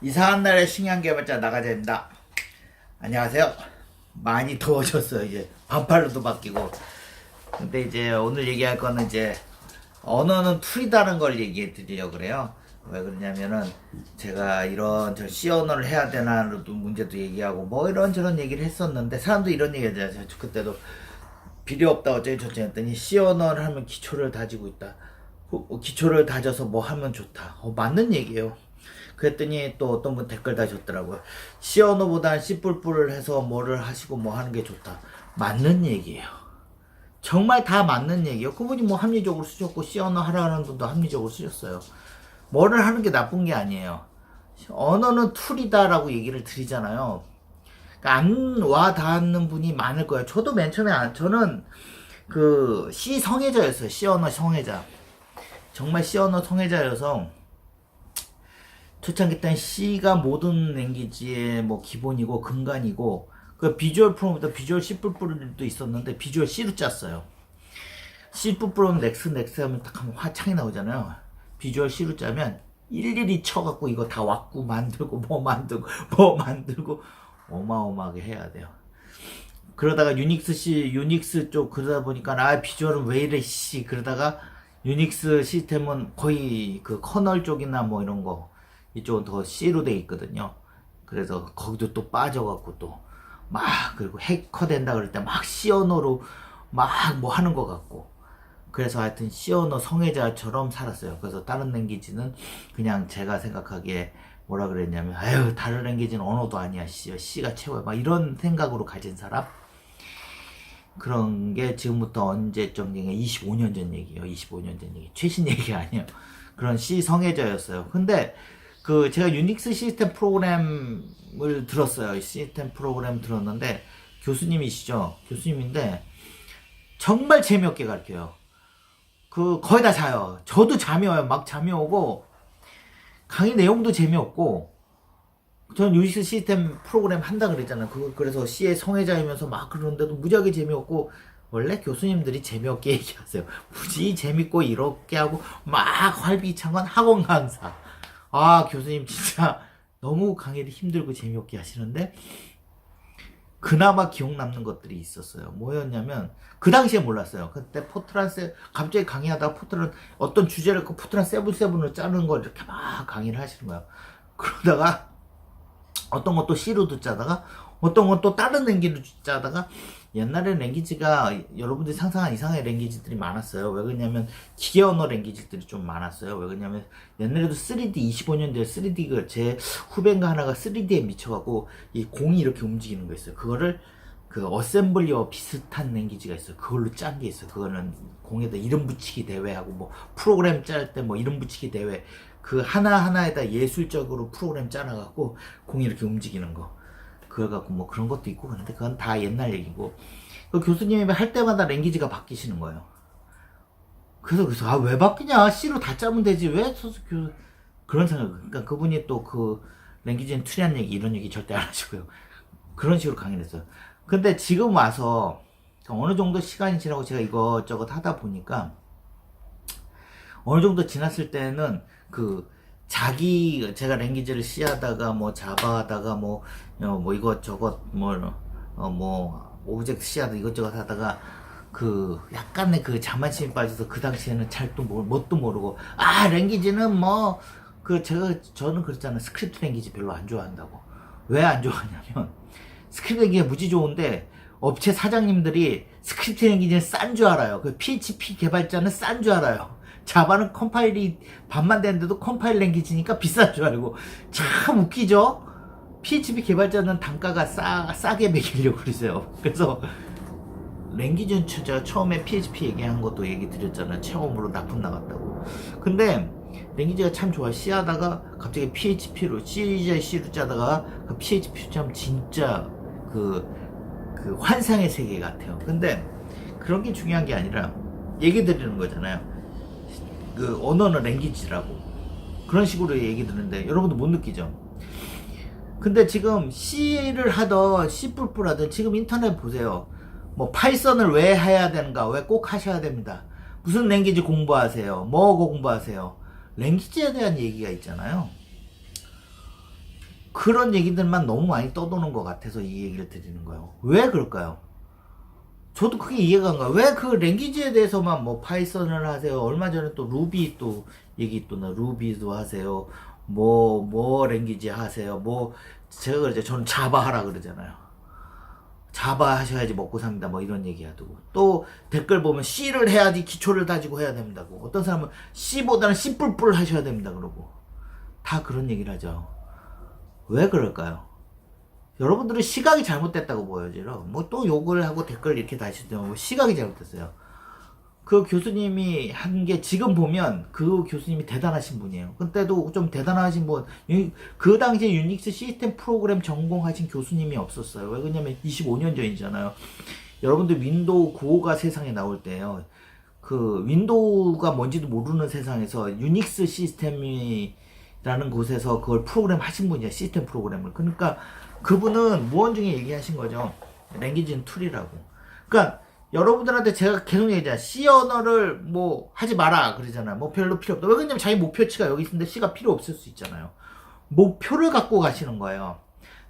이상한 날에 신기한 개발자 나가자입니다. 안녕하세요. 많이 더워졌어요. 이제 반팔로도 바뀌고. 근데 이제 오늘 얘기할 거는 이제 언어는 툴이다는 걸 얘기해 드리려고 그래요. 왜 그러냐면은 제가 이런 저 C 언어를 해야 되나도 문제도 얘기하고 뭐 이런저런 얘기를 했었는데 사람도 이런 얘기 하잖아요. 그때도 필요 없다 어쩌고 저쩌고 했더니 C 언어를 하면 기초를 다지고 있다. 기초를 다져서 뭐 하면 좋다. 맞는 얘기예요. 그랬더니 또 어떤 분 댓글 다셨더라고요. C 언어보단 C 뿔뿔을 해서 뭐를 하시고 뭐 하는 게 좋다. 맞는 얘기예요. 정말 다 맞는 얘기예요. 그분이 뭐 합리적으로 쓰셨고 C 언어 하라는 분도 합리적으로 쓰셨어요. 뭐를 하는 게 나쁜 게 아니에요. 언어는 툴이다라고 얘기를 드리잖아요. 그러니까 안 와 닿는 분이 많을 거예요. 저도 맨 처음에 저는 그 C 성애자였어요. C 언어 성애자. 정말 C 언어 성애자여서 초창기 때는 C가 모든 랭귀지의 뭐 기본이고 근간이고 그 비주얼 프롬부터 비주얼 C 뿔뿔도 있었는데 비주얼 C로 짰어요. C 뿔뿔은 넥스 하면 딱 하면 화창이 나오잖아요. 비주얼 C로 짜면 일일이 쳐갖고 이거 다 왁구 만들고 뭐 만들고 어마어마하게 해야 돼요. 그러다가 유닉스 쪽 그러다 보니까 비주얼은 왜 이래 씨 그러다가 유닉스 시스템은 거의 그 커널 쪽이나 뭐 이런 거 이쪽은 더 C로 돼 있거든요. 그래서 거기도 또 빠져갖고 또 막 그리고 해커 된다 그럴 때 막 C 언어로 막 뭐 하는 것 같고 그래서 하여튼 C 언어 성애자처럼 살았어요. 그래서 다른 랭귀지는 그냥 제가 생각하기에 뭐라 그랬냐면 아유 다른 랭귀지는 언어도 아니야 C가 최고야 막 이런 생각으로 가진 사람 그런 게 지금부터 언제쯤 얘기 25년 전 얘기예요. 25년 전 얘기 최신 얘기 아니에요. 그런 C 성애자였어요. 근데 그 제가 유닉스 시스템 프로그램을 들었어요. 시스템 프로그램 들었는데 교수님이시죠. 교수님인데 정말 재미없게 가르쳐요. 그 거의 다 자요. 저도 잠이 와요. 막 잠이 오고 강의 내용도 재미없고 저는 유닉스 시스템 프로그램 한다 그랬잖아요. 그래서 C의 성애자이면서 막 그러는데도 무지하게 재미없고 원래 교수님들이 재미없게 얘기하세요. 굳이 재밌고 이렇게 하고 막 활비찬 건 학원 강사. 교수님 진짜 너무 강의를 힘들고 재미없게 하시는데 그나마 기억 남는 것들이 있었어요. 뭐였냐면 그 당시에 몰랐어요. 그때 갑자기 강의하다가 어떤 주제를 포트란 세븐으로 짜는 걸 이렇게 막 강의를 하시는 거예요. 그러다가 어떤 것도 C로도 짜다가 어떤 것도 다른 랭귀지로 짜다가 옛날에 랭귀지가 여러분들이 상상한 이상의 랭귀지들이 많았어요. 왜 그러냐면 기계 언어 랭귀지들이 좀 많았어요. 왜 그러냐면 옛날에도 3D 25년 전에 3D 제 후배인가 하나가 3D에 미쳐갖고 이 공이 이렇게 움직이는 거 있어요. 그거를 그 어셈블리와 비슷한 랭귀지가 있어요. 그걸로 짠 게 있어요. 그거는 공에다 이름 붙이기 대회하고 뭐 프로그램 짤 때 뭐 이름 붙이기 대회 그 하나하나에다 예술적으로 프로그램 짜놔갖고 공이 이렇게 움직이는 거. 그걸 갖고 뭐 그런 것도 있고 그런데 그건 다 옛날 얘기고 그 교수님이 할 때마다 랭귀지가 바뀌시는 거예요. 그래서 왜 바뀌냐 C로 다 짜면 되지 왜 그런 생각 그러니까 그분이 또 그 랭귀지는 투리한 얘기 이런 얘기 절대 안 하시고요. 그런 식으로 강의를 했어요. 근데 지금 와서 어느 정도 시간이 지나고 제가 이것저것 하다 보니까 어느 정도 지났을 때는 제가 랭귀지를 C 하다가 뭐 자바 하다가 뭐 이것저것 오브젝트 C 하다 이것저것 하다가 약간의 자만심에 빠져서 그 당시에는 뭣도 모르고 랭귀지는 저는 그랬잖아요. 스크립트 랭귀지 별로 안 좋아한다고. 왜 안 좋아하냐면 스크립트 랭귀지가 무지 좋은데 업체 사장님들이 스크립트 랭귀지는 싼 줄 알아요. PHP 개발자는 싼 줄 알아요. 자바는 컴파일이 반만 되는데도 컴파일 랭귀지니까 비싼 줄 알고 참 웃기죠? PHP 개발자는 단가가 싸게 매기려고 그러세요. 그래서 랭귀지는 제가 처음에 PHP 얘기한 것도 얘기 드렸잖아요. 체험으로 납품 나갔다고. 근데 랭귀지가 참 좋아. C 하다가 갑자기 PHP로 C로 짜다가 그 PHP 참 진짜 환상의 세계 같아요. 근데 그런 게 중요한 게 아니라 얘기 드리는 거잖아요. 언어는 랭귀지라고 그런 식으로 얘기 드는데 여러분도 못 느끼죠? 근데 지금 C를 하던 C 하던 지금 인터넷 보세요. 뭐 파이썬을 왜 해야 되는가 왜 꼭 하셔야 됩니다. 무슨 랭귀지 공부하세요 뭐 공부하세요 랭귀지에 대한 얘기가 있잖아요. 그런 얘기들만 너무 많이 떠도는 것 같아서 이 얘기를 드리는 거예요. 왜 그럴까요? 저도 그게 이해가 안 가요. 왜 그 랭귀지에 대해서만 뭐 파이썬을 하세요. 얼마 전에 또 루비 또 얘기 또 나 루비도 하세요. 뭐 랭귀지 하세요. 뭐 제가 그러죠. 저는 자바 하라 그러잖아요. 자바 하셔야지 먹고 삽니다. 뭐 이런 얘기 하고 또 댓글 보면 C를 해야지 기초를 다지고 해야 된다고. 어떤 사람은 C보다는 C 뿔뿔 하셔야 됩니다. 그러고 다 그런 얘기를 하죠. 왜 그럴까요? 여러분들은 시각이 잘못됐다고 보여져요. 뭐 또 욕을 하고 댓글 이렇게 다시면 뭐 시각이 잘못됐어요. 그 교수님이 한 게 지금 보면 그 교수님이 대단하신 분이에요. 그때도 좀 대단하신 분, 그 당시에 유닉스 시스템 프로그램 전공하신 교수님이 없었어요. 왜 그러냐면 25년 전이잖아요. 여러분들 윈도우 9호가 세상에 나올 때요. 그 윈도우가 뭔지도 모르는 세상에서 유닉스 시스템이라는 곳에서 그걸 프로그램 하신 분이야. 시스템 프로그램을. 그러니까 그분은 무언중에 얘기하신 거죠. 랭귀지는 툴이라고. 그러니까 여러분들한테 제가 계속 얘기하잖아. C 언어를 뭐 하지 마라 그러잖아. 뭐 별로 필요 없다. 왜 그러냐면 자기 목표치가 여기 있는데 C가 필요 없을 수 있잖아요. 목표를 갖고 가시는 거예요.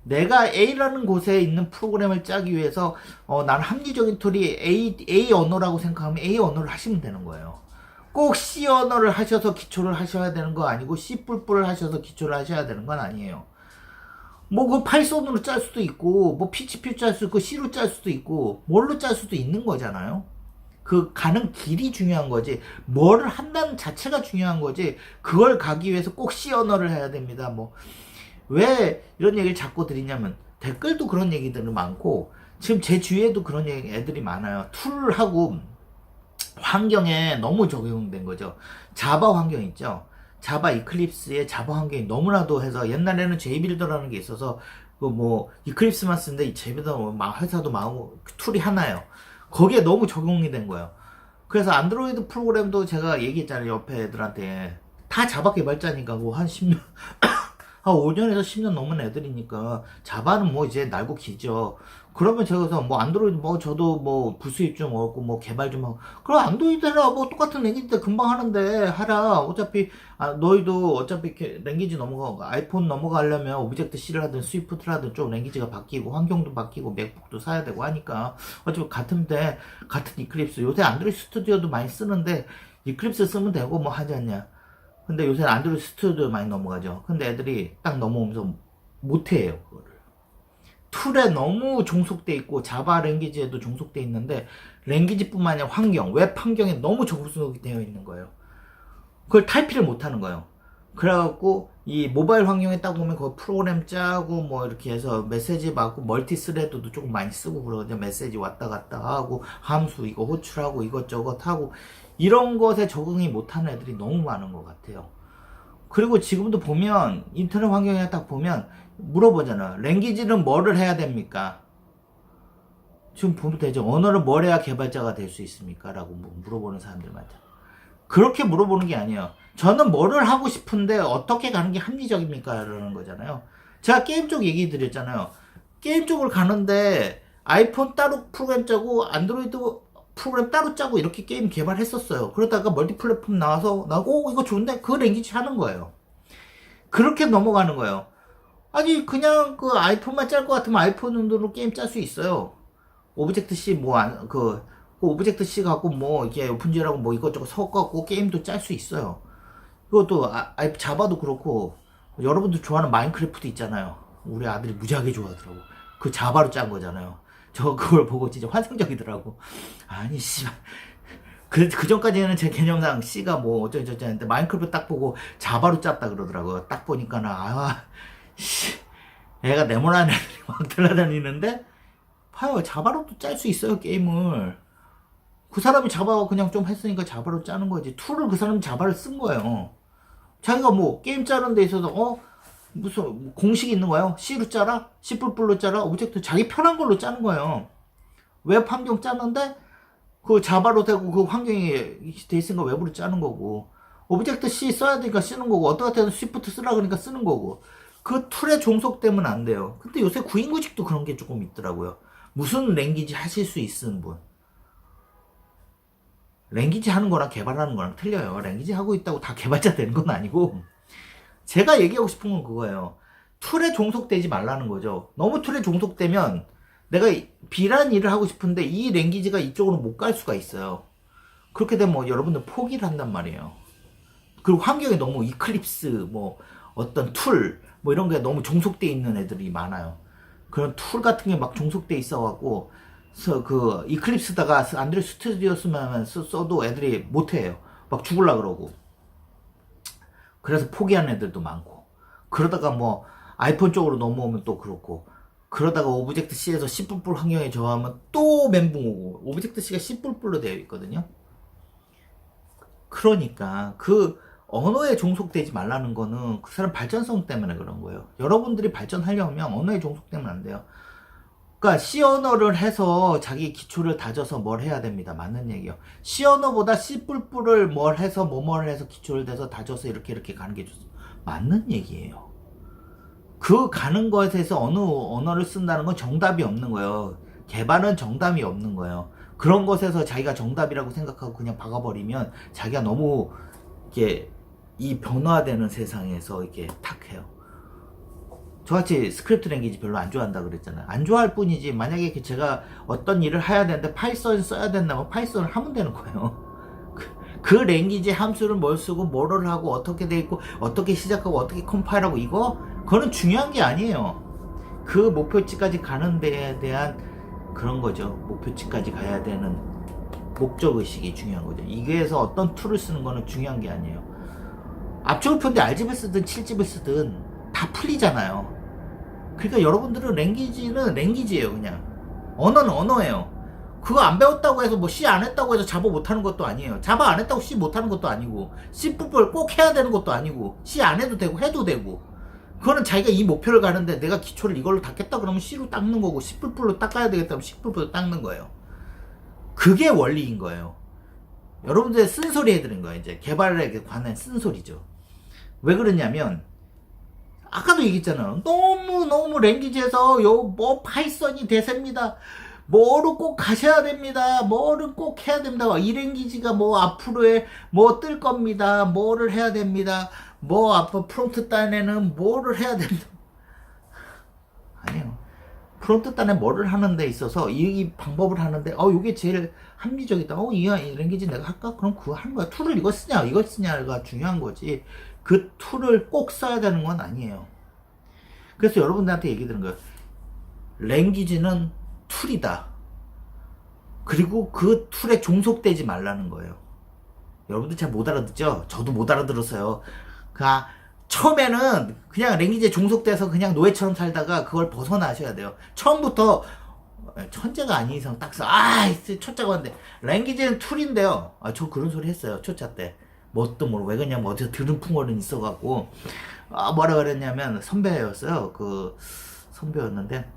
내가 A라는 곳에 있는 프로그램을 짜기 위해서 난 합리적인 툴이 A 언어라고 생각하면 A 언어를 하시면 되는 거예요. 꼭 C 언어를 하셔서 기초를 하셔야 되는 거 아니고 C 뿔뿔을 하셔서 기초를 하셔야 되는 건 아니에요. 뭐 그 파이썬으로 짤 수도 있고 뭐 PHP로 짤 수도 있고 C로 짤 수도 있고 뭘로 짤 수도 있는 거잖아요. 그 가는 길이 중요한 거지 뭐를 한다는 자체가 중요한 거지 그걸 가기 위해서 꼭 C 언어를 해야 됩니다. 뭐 왜 이런 얘기를 자꾸 드리냐면 댓글도 그런 얘기들이 많고 지금 제 주위에도 그런 애들이 많아요. 툴하고 환경에 너무 적용된 거죠. 자바 환경 있죠. 자바 이클립스에 자바 환경이 너무나도 해서 옛날에는 제이빌더라는 게 있어서 그 뭐 이클립스만 쓰는데 이 제이빌더 회사도 많고 툴이 하나예요. 거기에 너무 적용이 된 거예요. 그래서 안드로이드 프로그램도 제가 얘기했잖아요. 옆에 애들한테 다 자바 개발자니까 뭐 한 10년 한 5년에서 10년 넘은 애들이니까 자바는 뭐 이제 날고 기죠. 그러면 제가 그래서 뭐 안드로이드 뭐 저도 뭐 부수입 좀 얻고 뭐 개발 좀 하고 그럼 안드로이드 해라 뭐 똑같은 랭귀지 금방 하는데 하라. 어차피 너희도 어차피 랭귀지 넘어가 아이폰 넘어가려면 오브젝트 C를 하든 스위프트를 하든 좀 랭귀지가 바뀌고 환경도 바뀌고 맥북도 사야 되고 하니까 어차피 같은데 같은 이클립스 요새 안드로이드 스튜디오도 많이 쓰는데 이클립스 쓰면 되고 뭐 하지 않냐. 근데 요새 안드로이드 스튜디오 많이 넘어가죠. 근데 애들이 딱 넘어오면서 못해요, 그거를. 툴에 너무 종속돼 있고, 자바 랭귀지에도 종속돼 있는데, 랭귀지뿐만 아니라 환경, 웹 환경에 너무 종속이 되어 있는 거예요. 그걸 탈피를 못 하는 거예요. 그래갖고, 이 모바일 환경에 딱 보면 그 프로그램 짜고, 뭐 이렇게 해서 메시지 받고, 멀티 스레드도 조금 많이 쓰고 그러거든요. 메시지 왔다 갔다 하고, 함수 이거 호출하고, 이것저것 하고, 이런 것에 적응이 못하는 애들이 너무 많은 것 같아요. 그리고 지금도 보면 인터넷 환경에 딱 보면 물어보잖아. 랭귀지는 뭐를 해야 됩니까? 지금 보면 되죠. 언어를 뭘 해야 개발자가 될 수 있습니까? 라고 물어보는 사람들 많죠. 그렇게 물어보는 게 아니에요. 저는 뭐를 하고 싶은데 어떻게 가는 게 합리적입니까? 라는 거잖아요. 제가 게임 쪽 얘기 드렸잖아요. 게임 쪽을 가는데 아이폰 따로 프로그램 짜고 안드로이드 프로그램 따로 짜고 이렇게 게임 개발했었어요. 그러다가 멀티 플랫폼 나와서 이거 좋은데 그 랭귀지 하는 거예요. 그렇게 넘어가는 거예요. 아니 그냥 그 아이폰만 짤 것 같으면 아이폰으로 게임 짤 수 있어요. 오브젝트 C 그 오브젝트 C 갖고 뭐 이게 오픈GL하고 뭐 이것저것 섞어갖고 게임도 짤 수 있어요. 그것도 자바도 그렇고 여러분들 좋아하는 마인크래프트 있잖아요. 우리 아들이 무지하게 좋아하더라고. 그 자바로 짠 거잖아요. 저 그걸 보고 진짜 환상적이더라고. 아니 씨발 그 전까지는 제 개념상 C가 뭐 어쩌저쩌 했는데 마인크래프트 딱 보고 자바로 짰다 그러더라고요. 딱 보니까는 씨 애가 네모난 애들이 막 돌아다니는데 봐요. 자바로도 짤 수 있어요 게임을. 그 사람이 자바 그냥 좀 했으니까 자바로 짜는 거지. 툴을 그 사람이 자바를 쓴 거예요. 자기가 뭐 게임 짜는 데 있어서 무슨 공식이 있는 거예요? C로 짜라? C++로 짜라? 오브젝트 자기 편한 걸로 짜는 거예요. 웹 환경 짜는데 그 자바로 되고 그 환경이 돼 있으니까 웹으로 짜는 거고 오브젝트 C 써야 되니까 쓰는 거고 어떨 때는 스위프트 쓰라 그러니까 쓰는 거고 그 툴에 종속되면 안 돼요. 근데 요새 구인구직도 그런 게 조금 있더라고요. 무슨 랭귀지 하실 수 있는 분. 랭귀지 하는 거랑 개발하는 거랑 틀려요. 랭귀지 하고 있다고 다 개발자 되는 건 아니고 제가 얘기하고 싶은 건 그거예요. 툴에 종속되지 말라는 거죠. 너무 툴에 종속되면 내가 B라는 일을 하고 싶은데 이 랭귀지가 이쪽으로 못 갈 수가 있어요. 그렇게 되면 뭐 여러분들 포기를 한단 말이에요. 그리고 환경에 너무 이클립스 뭐 어떤 툴 뭐 이런 게 너무 종속돼 있는 애들이 많아요. 그런 툴 같은 게 막 종속돼 있어갖고 그 이클립스다가 안드로이드 스튜디오 쓰면 써도 애들이 못해요. 막 죽을라 그러고. 그래서 포기하는 애들도 많고. 그러다가 뭐 아이폰 쪽으로 넘어오면 또 그렇고. 그러다가 오브젝트 C에서 C++ 환경에 저하면 또 멘붕 오고. 오브젝트 C가 C++로 되어 있거든요. 그러니까 그 언어에 종속되지 말라는 거는 그 사람 발전성 때문에 그런 거예요. 여러분들이 발전하려면 언어에 종속되면 안 돼요. 그러니까 C 언어를 해서 자기 기초를 다져서 뭘 해야 됩니다. 맞는 얘기요. C 언어보다 C++를 뭘 해서 뭐뭘 해서 기초를 대서 다져서 이렇게 가는 게 좋습니다. 맞는 얘기예요. 그 가는 것에서 어느 언어를 쓴다는 건 정답이 없는 거예요. 개발은 정답이 없는 거예요. 그런 것에서 자기가 정답이라고 생각하고 그냥 박아버리면 자기가 너무 이렇게 이 변화되는 세상에서 이렇게 탁 해요. 저같이 스크립트 랭귀지 별로 안 좋아한다 그랬잖아요. 안 좋아할 뿐이지 만약에 제가 어떤 일을 해야 되는데 파이썬 써야 된다면 파이썬을 하면 되는 거예요. 그 랭귀지 함수를 뭘 쓰고 뭐를 하고 어떻게 돼 있고 어떻게 시작하고 어떻게 컴파일하고 그거는 중요한 게 아니에요. 그 목표치까지 가는 데에 대한 그런 거죠. 목표치까지 가야 되는 목적의식이 중요한 거죠. 이게에서 어떤 툴을 쓰는 거는 중요한 게 아니에요. 앞쪽을 폈는데 R집을 쓰든 7집을 쓰든 다 풀리잖아요. 그러니까 여러분들은 랭귀지는 랭귀지예요. 그냥 언어는 언어예요. 그거 안 배웠다고 해서 뭐 C 안 했다고 해서 자바 못하는 것도 아니에요. 자바 안 했다고 C 못하는 것도 아니고 C++ 꼭 해야 되는 것도 아니고 C 안 해도 되고 해도 되고 그거는 자기가 이 목표를 가는데 내가 기초를 이걸로 닦겠다 그러면 C로 닦는 거고 C++로 닦아야 되겠다 그러면 C++로 닦는 거예요. 그게 원리인 거예요. 여러분들 쓴소리 해드린 거예요. 이제 개발에 관한 쓴소리죠. 왜 그러냐면 아까도 얘기했잖아요. 너무 랭귀지에서 뭐 파이썬이 대세입니다. 뭐로 꼭 가셔야 됩니다. 뭐를 꼭 해야 됩니다. 이 랭귀지가 뭐 앞으로의 뭐 뜰 겁니다. 뭐를 해야 됩니다. 뭐 앞으로 프롬프트 단에는 뭐를 해야 됩니다. 아니요. 프론트 단에 뭐를 하는 데 있어서 이 방법을 하는데 이게 제일 합리적이다. 이 랭귀지 내가 할까? 그럼 그거 하는 거야. 툴을 이거 쓰냐 이거 쓰냐가 중요한 거지. 그 툴을 꼭 써야 되는 건 아니에요. 그래서 여러분들한테 얘기 드는 거예요. 랭귀지는 툴이다. 그리고 그 툴에 종속되지 말라는 거예요. 여러분들 잘 못 알아듣죠? 저도 못 알아들었어요. 그러니까 처음에는 그냥 랭귀지에 종속돼서 그냥 노예처럼 살다가 그걸 벗어나셔야 돼요. 처음부터 천재가 아닌 이상 딱 써. 초짜가 왔는데 랭귀지는 툴인데요. 저 그런 소리 했어요. 초짜 때. 뭣도 모르고 왜 그러냐면 어디서 들은 풍어는 있어갖고 뭐라 그랬냐면 선배였어요. 그 선배였는데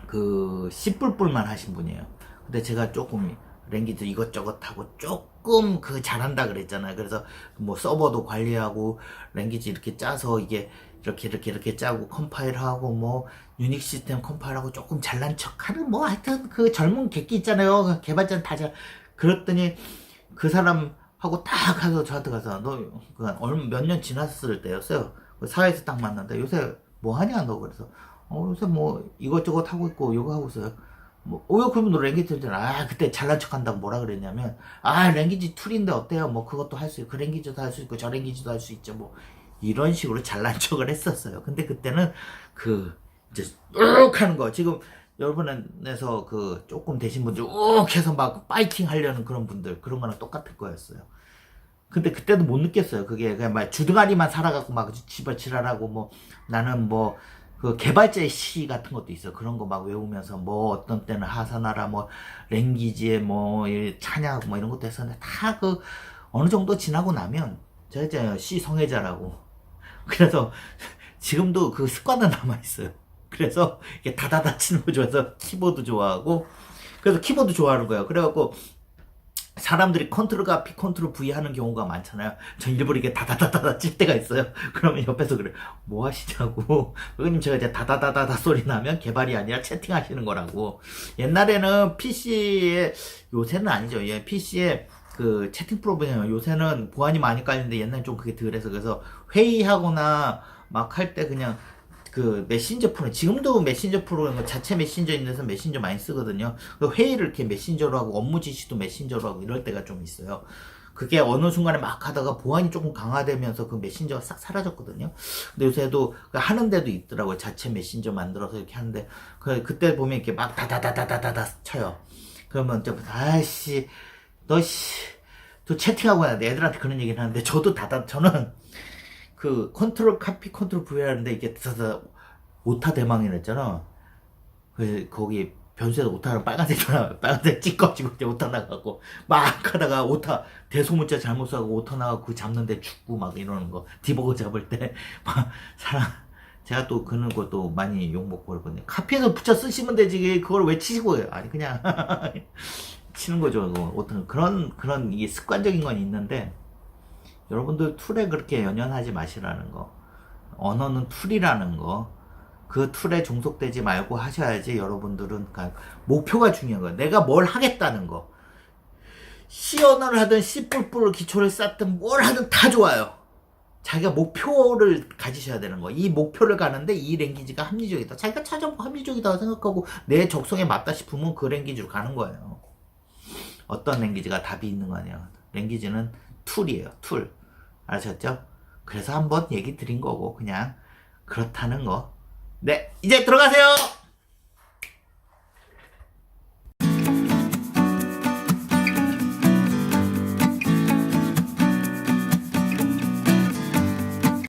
그 씨뿔뿔만 하신 분이에요. 근데 제가 조금 랭귀지 이것저것 하고 조금 잘한다 그랬잖아요. 그래서 뭐 서버도 관리하고 랭귀지 이렇게 짜서 이게 이렇게 짜고 컴파일하고 뭐 유닉 시스템 컴파일하고 조금 잘난 척하는 뭐 하여튼 그 젊은 객기 있잖아요. 개발자는 다 그랬더니 그 사람 하고 딱 가서 저한테 가서 너 몇 년 지났을 때였어요. 사회에서 딱 만난다. 요새 뭐 하냐 너. 그래서 요새 뭐 이것저것 하고 있고 요거 하고 있어요. 그러면 너 랭귀지 잖아. 그때 잘난 척 한다고 뭐라 그랬냐면 랭귀지 툴인데 어때요? 뭐 그것도 할 수 있고 그 랭귀지도 할 수 있고 저 랭귀지도 할 수 있죠. 뭐 이런 식으로 잘난 척을 했었어요. 근데 그때는 이제 욱 하는 거 지금 여러분에서 조금 되신 분들 욱 해서 막 파이팅 하려는 그런 분들 그런 거랑 똑같을 거였어요. 근데 그때도 못 느꼈어요. 그게 그냥 막 주둥아리만 살아갖고 막 지랄하고 뭐 나는 뭐 그 개발자의 시 같은 것도 있어요. 그런 거 막 외우면서 뭐 어떤 때는 하사나라 뭐 랭귀지에 뭐 찬양 뭐 이런 것도 했었는데 다 어느 정도 지나고 나면 제가 이제 시 성애자라고 그래서 지금도 그 습관은 남아있어요. 그래서 이게 다다다 치는 거 좋아해서 키보드 좋아하고 그래서 키보드 좋아하는 거예요. 그래갖고 사람들이 컨트롤과 P, 컨트롤 V 하는 경우가 많잖아요. 전 일부러 이게 다다다다다 칠 때가 있어요. 그러면 옆에서 그래. 뭐 하시냐고. 의원님 제가 이제 다다다다다 소리 나면 개발이 아니라 채팅하시는 거라고. 옛날에는 PC에, 요새는 아니죠. PC에 그 채팅 프로그램 요새는 보안이 많이 깔리는데 옛날엔 좀 그게 덜해서 그래서 회의하거나 막 할 때 그냥 그 메신저 프로그램, 지금도 메신저 프로그램 자체 메신저 있는데서 메신저 많이 쓰거든요. 그 회의를 이렇게 메신저로 하고 업무 지시도 메신저로 하고 이럴 때가 좀 있어요. 그게 어느 순간에 막 하다가 보안이 조금 강화되면서 그 메신저가 싹 사라졌거든요. 근데 요새도 하는 데도 있더라고요. 자체 메신저 만들어서 이렇게 하는데 그때 보면 이렇게 막 다다다다다다다 쳐요. 그러면 좀 아씨 너씨 또 채팅하고 하는데 애들한테 그런 얘기를 하는데 저는 그 컨트롤 카피 컨트롤 V 하는데 이게 오타 대망이랬잖아. 거기 변수에서 오타는 빨간색 찍어지고 이제 오타 나가고 막 하다가 오타 대소문자 잘못 써고 오타 나가고 그 잡는데 죽고 막 이러는 거 디버거 잡을 때 막 사람 제가 또 그런 것도 많이 욕먹고 그러거든요. 카피해서 붙여 쓰시면 되지 그걸 왜 치시고 해요. 아니 그냥 치는 거죠. 어떤 그런 이게 습관적인 건 있는데 여러분들 툴에 그렇게 연연하지 마시라는 거. 언어는 툴이라는 거. 그 툴에 종속되지 말고 하셔야지 여러분들은 그러니까 목표가 중요한 거예요. 내가 뭘 하겠다는 거. C 언어를 하든 C++ 기초를 쌓든 뭘 하든 다 좋아요. 자기가 목표를 가지셔야 되는 거. 이 목표를 가는데 이 랭귀지가 합리적이다. 자기가 찾아보고 합리적이다고 생각하고 내 적성에 맞다 싶으면 그 랭귀지로 가는 거예요. 어떤 랭귀지가 답이 있는 거 아니에요. 랭귀지는 툴이에요. 툴. 아셨죠? 그래서 한번 얘기 드린 거고 그냥 그렇다는 거. 네, 이제 들어가세요.